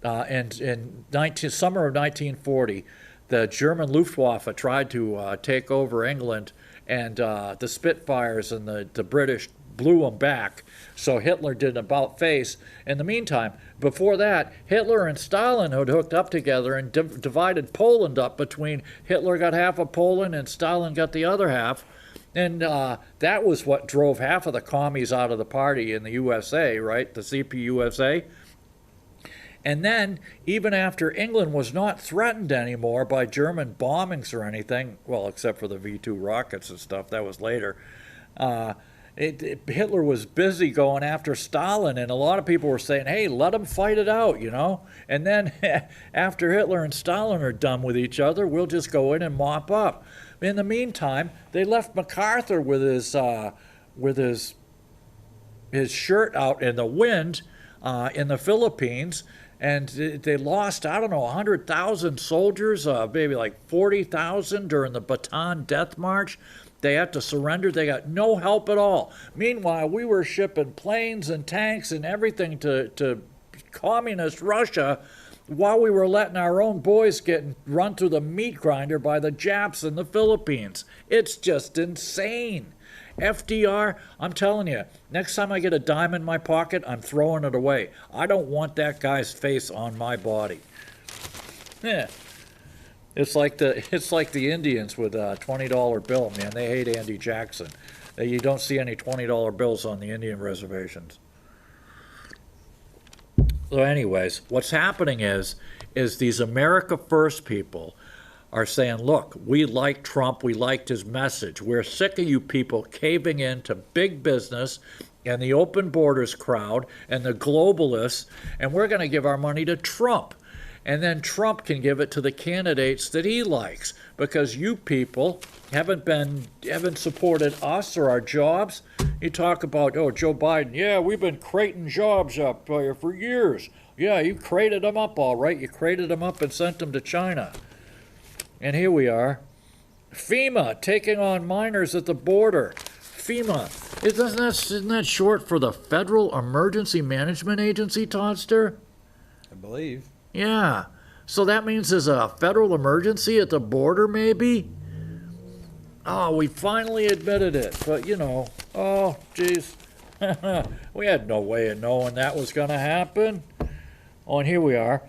and in summer of 1940, the German Luftwaffe tried to take over England, and the Spitfires and the British blew them back. So Hitler did an about-face. In the meantime, before that, Hitler and Stalin had hooked up together and divided Poland up between Hitler got half of Poland and Stalin got the other half. And that was what drove half of the commies out of the party in the USA, right? The CPUSA. And then, even after England was not threatened anymore by German bombings or anything, well, except for the V-2 rockets and stuff, that was later, Hitler was busy going after Stalin, and a lot of people were saying, hey, let him fight it out, you know? And then after Hitler and Stalin are done with each other, we'll just go in and mop up. In the meantime, they left MacArthur with his shirt out in the wind in the Philippines, and they lost, I don't know, 100,000 soldiers, maybe like 40,000 during the Bataan Death March. They had to surrender. They got no help at all. Meanwhile, we were shipping planes and tanks and everything to communist Russia while we were letting our own boys get run through the meat grinder by the Japs in the Philippines. It's just insane. FDR, I'm telling you, next time I get a dime in my pocket, I'm throwing it away. I don't want that guy's face on my body. Yeah. It's like the Indians with a $20 bill, man. They hate Andy Jackson. You don't see any $20 bills on the Indian reservations. So anyways, what's happening is these America First people are saying, look, we like Trump, we liked his message. We're sick of you people caving in to big business and the open borders crowd and the globalists, and we're going to give our money to Trump. And then Trump can give it to the candidates that he likes, because you people haven't supported us or our jobs. You talk about, oh, Joe Biden, yeah, we've been creating jobs up for years. Yeah, you created them up all right. You created them up and sent them to China. And here we are. FEMA taking on minors at the border. FEMA. Isn't that short for the Federal Emergency Management Agency, Toddster? I believe. Yeah. So that means there's a federal emergency at the border, maybe? Oh, we finally admitted it. But, you know, oh, geez. We had no way of knowing that was going to happen. Oh, and here we are.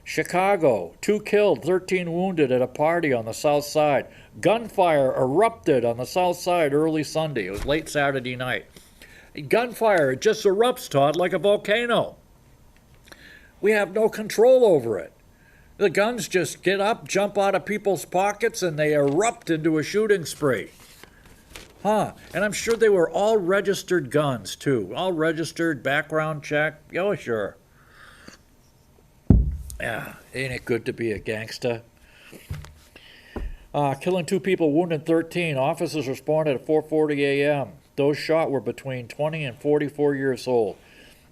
Chicago, 2 killed, 13 wounded at a party on the south side. Gunfire erupted on the south side early Sunday. It was late Saturday night. Gunfire, it just erupts, Todd, like a volcano. We have no control over it. The guns just get up, jump out of people's pockets, and they erupt into a shooting spree. Huh. And I'm sure they were all registered guns, too. All registered, background check. Oh, sure. Yeah, ain't it good to be a gangsta? Killing 2 people, wounding 13. Officers responded at 4:40 a.m. Those shot were between 20 and 44 years old.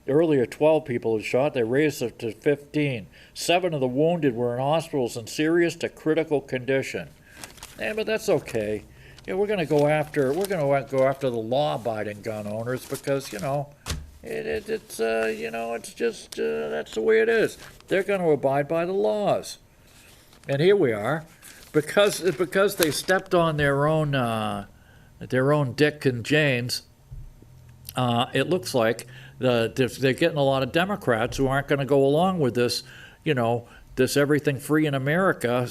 Earlier, 12 people had shot. They raised it to 15. 7 of the wounded were in hospitals in serious to critical condition. But that's okay. Yeah, we're going to go after the law-abiding gun owners because, you know, it's just that's the way it is. They're going to abide by the laws. And here we are, because they stepped on their own Dick and Janes. It looks like they're getting a lot of Democrats who aren't going to go along with this, you know, this everything free in America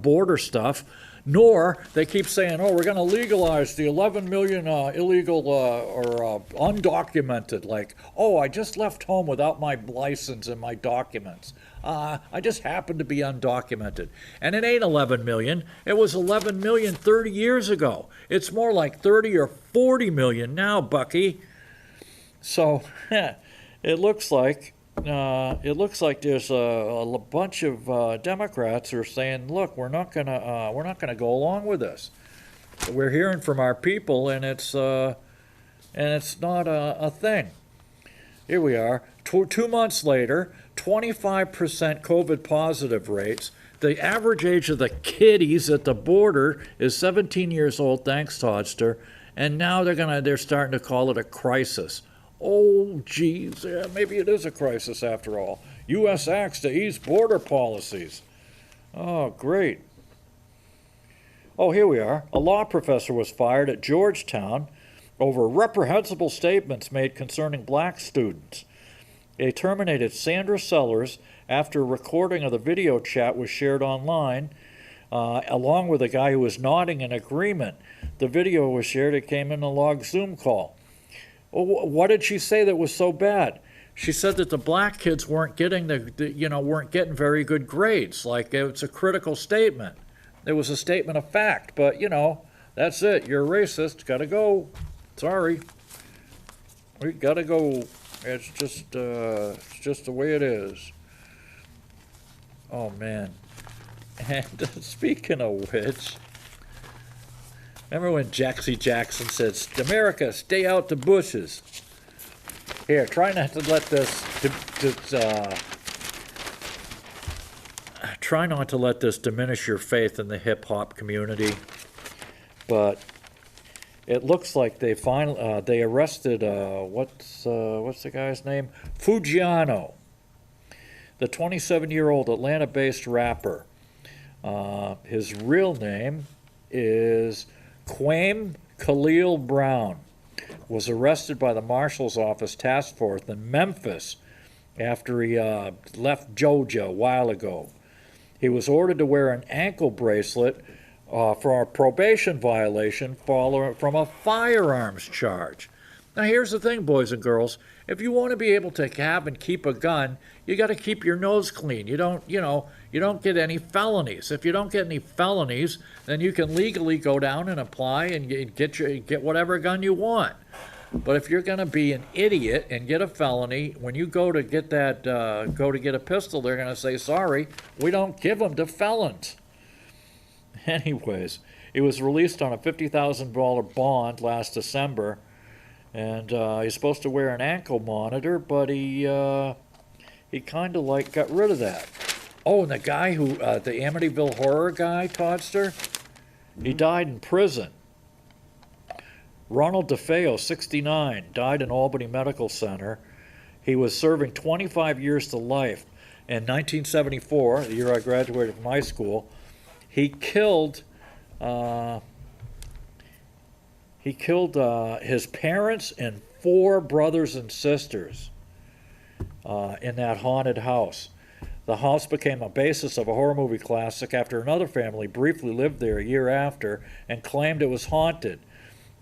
border stuff. Nor they keep saying, oh, we're going to legalize the 11 million illegal or undocumented. Like, oh, I just left home without my license and my documents. I just happened to be undocumented. And it ain't 11 million. It was 11 million 30 years ago. It's more like 30 or 40 million now, Bucky. So it looks like there's a bunch of Democrats who are saying, look, we're not gonna go along with this. We're hearing from our people, and it's not a thing. Here we are, 2 months later, 25% COVID positive rates. The average age of the kiddies at the border is 17 years old. Thanks, Toddster. And now they're starting to call it a crisis. Oh, geez, yeah, maybe it is a crisis after all. U.S. acts to ease border policies. Oh, great. Oh, here we are. A law professor was fired at Georgetown over reprehensible statements made concerning black students. They terminated Sandra Sellers after a recording of the video chat was shared online, along with a guy who was nodding in agreement. The video was shared. It came in a log Zoom call. What did she say that was so bad? she said that the black kids weren't getting weren't getting very good grades. Like, it's a critical statement. It was a statement of fact, but that's it. You're a racist. Gotta go. Sorry. We gotta go. It's just the way it is. Oh man. And speaking of which, remember when Jaxie Jackson said, "America, stay out the bushes"? Here, try not to let this diminish your faith in the hip hop community. But it looks like they arrested what's the guy's name? Fujiano, the 27-year-old Atlanta-based rapper. His real name is Quame Khalil Brown. Was arrested by the marshal's office task force in Memphis after he left Georgia a while ago. He was ordered to wear an ankle bracelet for a probation violation from a firearms charge. Now here's the thing, boys and girls. If you want to be able to have and keep a gun, you got to keep your nose clean. You don't get any felonies. If you don't get any felonies, then you can legally go down and apply and get whatever gun you want. But if you're going to be an idiot and get a felony, when you go to get a pistol, they're going to say, "Sorry, we don't give them to felons." Anyways, he was released on a $50,000 bond last December, and he's supposed to wear an ankle monitor, but he kind of got rid of that. Oh, and the guy who, the Amityville Horror guy, Toddster, he died in prison. Ronald DeFeo, 69, died in Albany Medical Center. He was serving 25 years to life. In 1974, the year I graduated from high school, he killed his parents and 4 brothers and sisters in that haunted house. The house became a basis of a horror movie classic after another family briefly lived there a year after and claimed it was haunted.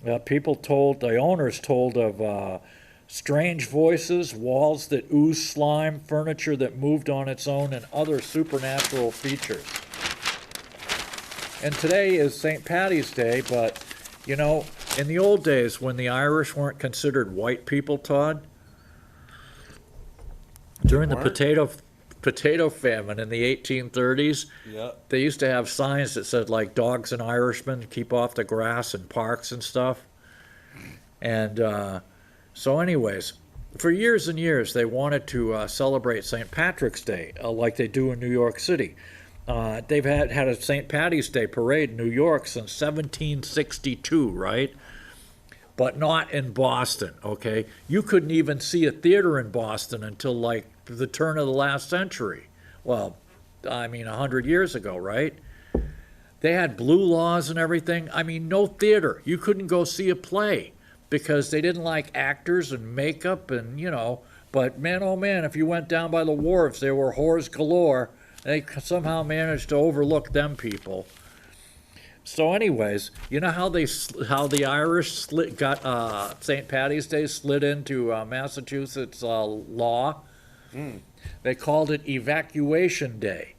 The owners told of strange voices, walls that oozed slime, furniture that moved on its own, and other supernatural features. And today is St. Paddy's Day, but, in the old days when the Irish weren't considered white people, Todd, during the potato famine in the 1830s, they used to have signs that said, like, "Dogs and Irishmen, keep off the grass in parks and stuff." And so anyways, for years and years, they wanted to celebrate St. Patrick's Day like they do in New York City. They've had a St. Paddy's Day parade in New York since 1762, right? But not in Boston, okay? You couldn't even see a theater in Boston until, like, the turn of the last century. Well, 100 years ago, right? They had blue laws and everything. No theater. You couldn't go see a play because they didn't like actors and makeup and, But man, oh man, if you went down by the wharves, there were whores galore. They somehow managed to overlook them people. So anyways, you know how the Irish got St. Paddy's Day slid into Massachusetts law? They called it Evacuation Day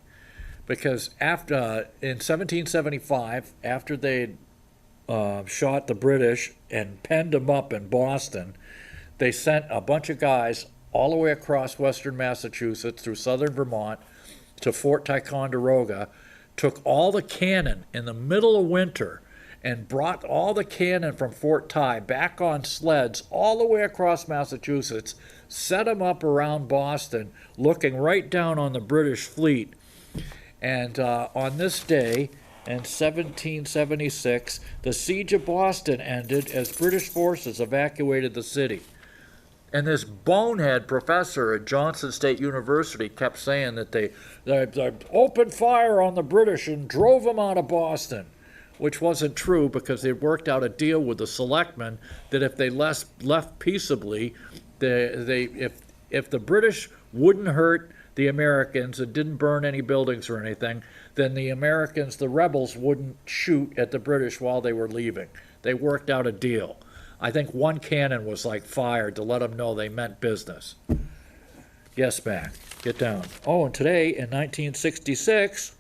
because after in 1775, after they'd shot the British and penned them up in Boston, they sent a bunch of guys all the way across western Massachusetts through southern Vermont to Fort Ticonderoga, took all the cannon in the middle of winter and brought all the cannon from Fort Ty back on sleds all the way across Massachusetts, set them up around Boston, looking right down on the British fleet. And on this day, in 1776, the siege of Boston ended as British forces evacuated the city. And this bonehead professor at Johnson State University kept saying that they opened fire on the British and drove them out of Boston, which wasn't true because they'd worked out a deal with the selectmen that if they left peaceably, if the British wouldn't hurt the Americans and didn't burn any buildings or anything, then the Americans, the rebels, wouldn't shoot at the British while they were leaving. They worked out a deal. I think one cannon was fired to let them know they meant business. Yes, Mac. Get down. Oh, and today, in 1966,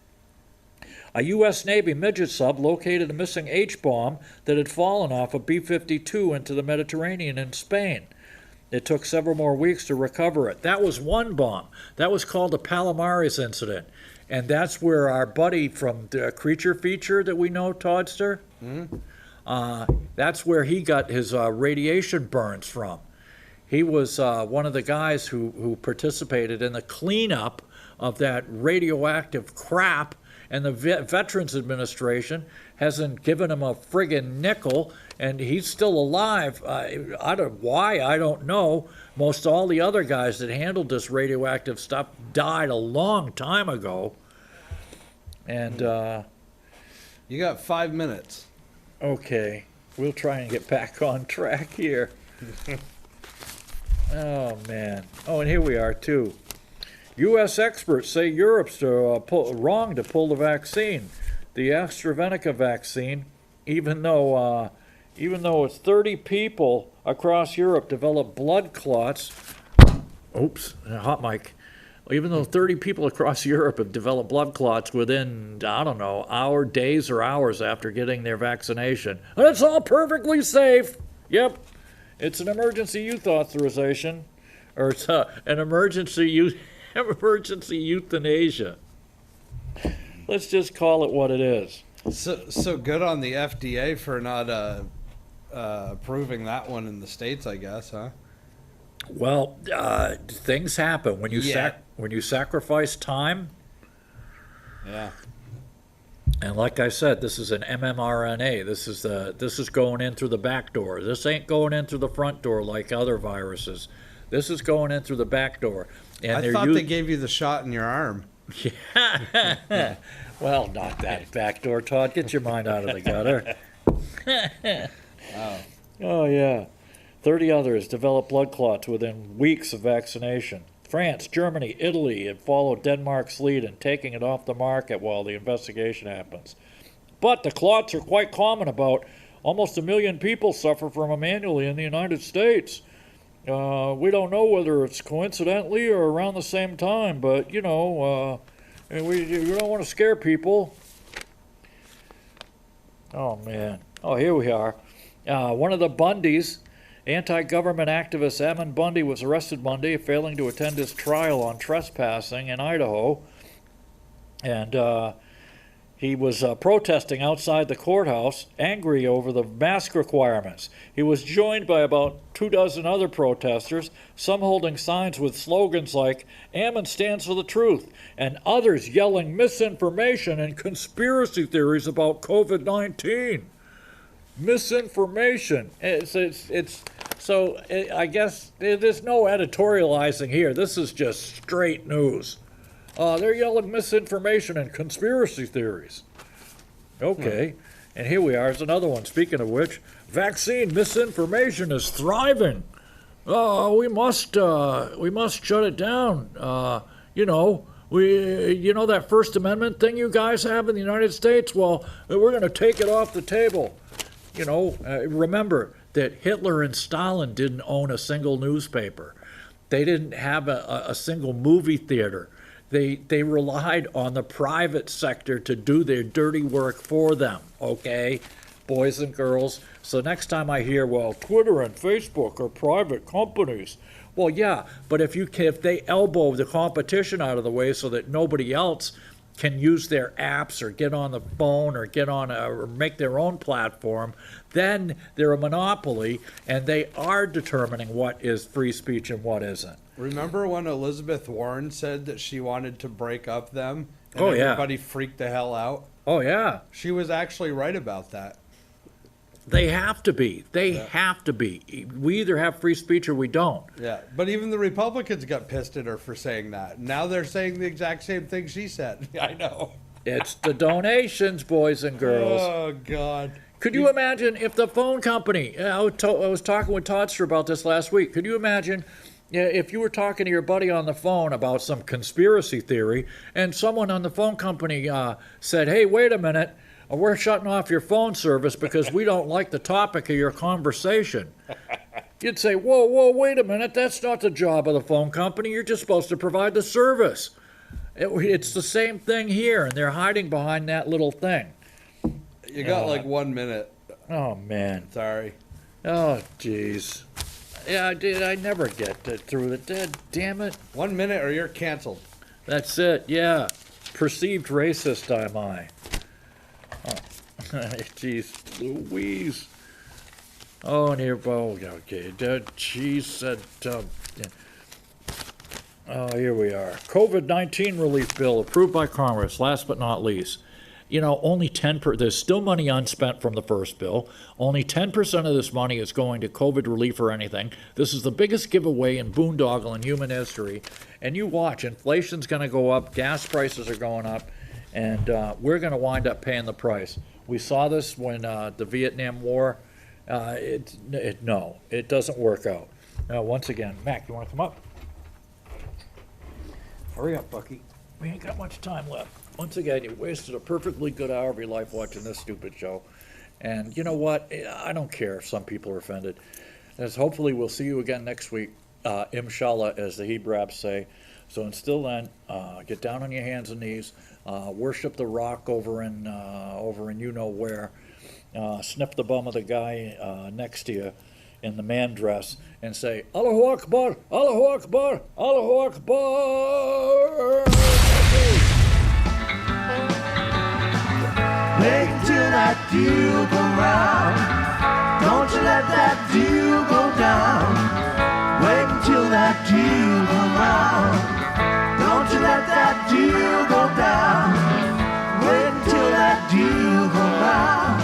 a U.S. Navy midget sub located a missing H-bomb that had fallen off a B-52 into the Mediterranean in Spain. It took several more weeks to recover it. That was one bomb. That was called the Palomares incident. And that's where our buddy from the Creature Feature that we know, Toddster, that's where he got his radiation burns from. He was one of the guys who participated in the cleanup of that radioactive crap, and the Veterans Administration hasn't given him a friggin' nickel, and he's still alive. I don't know. Most all the other guys that handled this radioactive stuff died a long time ago. And you got 5 minutes. Okay, we'll try and get back on track here. Oh, man. Oh, and here we are, too. U.S. experts say Europe's wrong to pull the vaccine. The AstraZeneca vaccine, even though it's 30 people across Europe developed blood clots. Oops, hot mic. Even though 30 people across Europe have developed blood clots within, I don't know, days or hours after getting their vaccination. And it's all perfectly safe. Yep. It's an emergency use authorization, or it's an emergency euthanasia. Let's just call it what it is. So good on the FDA for not approving that one in the States, I guess, huh? Well, things happen when you sacrifice time. Yeah. And like I said, this is an mRNA. This is going in through the back door. This ain't going in through the front door like other viruses. This is going in through the back door. And I thought they gave you the shot in your arm. Yeah. Well, not that back door, Todd. Get your mind out of the gutter. Wow. Oh, yeah. 30 others developed blood clots within weeks of vaccination. France, Germany, Italy have followed Denmark's lead in taking it off the market while the investigation happens. But the clots are quite common. About almost 1 million people suffer from them annually in the United States. We don't know whether it's coincidentally or around the same time, but, we don't want to scare people. Oh, man. Oh, here we are. One of the Bundys, anti-government activist Ammon Bundy, was arrested Monday, failing to attend his trial on trespassing in Idaho. And he was protesting outside the courthouse, angry over the mask requirements. He was joined by about 24 other protesters, some holding signs with slogans like, "Ammon stands for the truth," and others yelling misinformation and conspiracy theories about COVID-19. Misinformation. I guess there's no editorializing here. This is just straight news. They're yelling misinformation and conspiracy theories. Okay. And here we are. There's another one. Speaking of which, vaccine misinformation is thriving. We must shut it down. That First Amendment thing you guys have in the United States? Well, we're going to take it off the table. Remember that Hitler and Stalin didn't own a single newspaper. They didn't have a single movie theater. They relied on the private sector to do their dirty work for them, okay, boys and girls? So next time I hear, well, Twitter and Facebook are private companies. Well, yeah, but if they elbow the competition out of the way so that nobody else can use their apps or get on the phone or or make their own platform, then they're a monopoly, and they are determining what is free speech and what isn't. Remember when Elizabeth Warren said that she wanted to break up them? And everybody freaked the hell out? Oh, yeah. She was actually right about that. They have to be. They have to be. We either have free speech or we don't. Yeah, but even the Republicans got pissed at her for saying that. Now they're saying the exact same thing she said. I know. It's the donations, boys and girls. Oh, God. Could you imagine if the phone company, I was talking with Toddster about this last week, could you imagine if you were talking to your buddy on the phone about some conspiracy theory and someone on the phone company said, "Hey, wait a minute, we're shutting off your phone service because we don't like the topic of your conversation." you'd say, whoa, wait a minute, that's not the job of the phone company. You're just supposed to provide the service. It's the same thing here, and they're hiding behind that little thing. You got like 1 minute. Oh, man. Sorry. Oh, jeez. Yeah, I never get through it. Damn it. 1 minute or you're canceled. That's it, yeah. Perceived racist am I. Oh, jeez Louise. Oh, and here, okay. She said, yeah. Oh, here we are. COVID-19 relief bill approved by Congress, last but not least. You know, only 10%, there's still money unspent from the first bill. Only 10% of this money is going to COVID relief or anything. This is the biggest giveaway in boondoggle in human history. And you watch, inflation's going to go up, gas prices are going up, and we're going to wind up paying the price. We saw this when the Vietnam War, no, it doesn't work out. Once again, Mac, you want to come up? Hurry up, Bucky. We ain't got much time left. Once again, you wasted a perfectly good hour of your life watching this stupid show. And you know what? I don't care if some people are offended. As hopefully we'll see you again next week, inshallah, as the Hebrabs say. So until then, get down on your hands and knees, worship the rock over in you know where, sniff the bum of the guy next to you in the man dress, and say, Allahu Akbar, Allahu Akbar, Allahu Akbar. Wait until that dew go round. Don't you let that dew go down. Wait until that dew go round. Don't you let that dew go down. Wait until that dew go round.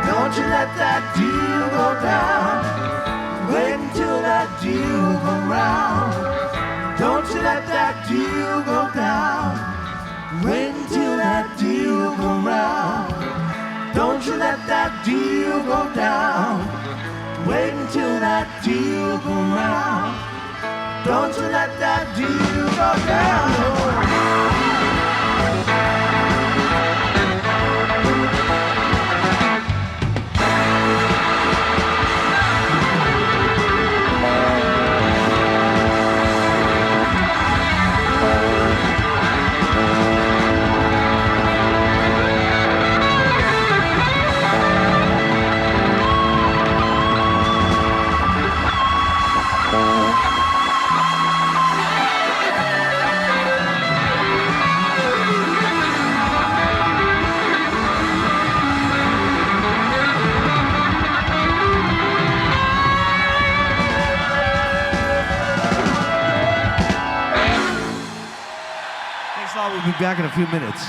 Don't you let that dew go down. Wait until that dew go round. Don't you let that dew go down. Wait until that dew go round. Don't you let that dew go down. Wait until that dew go round. Don't you let that dew go down. We'll be back in a few minutes.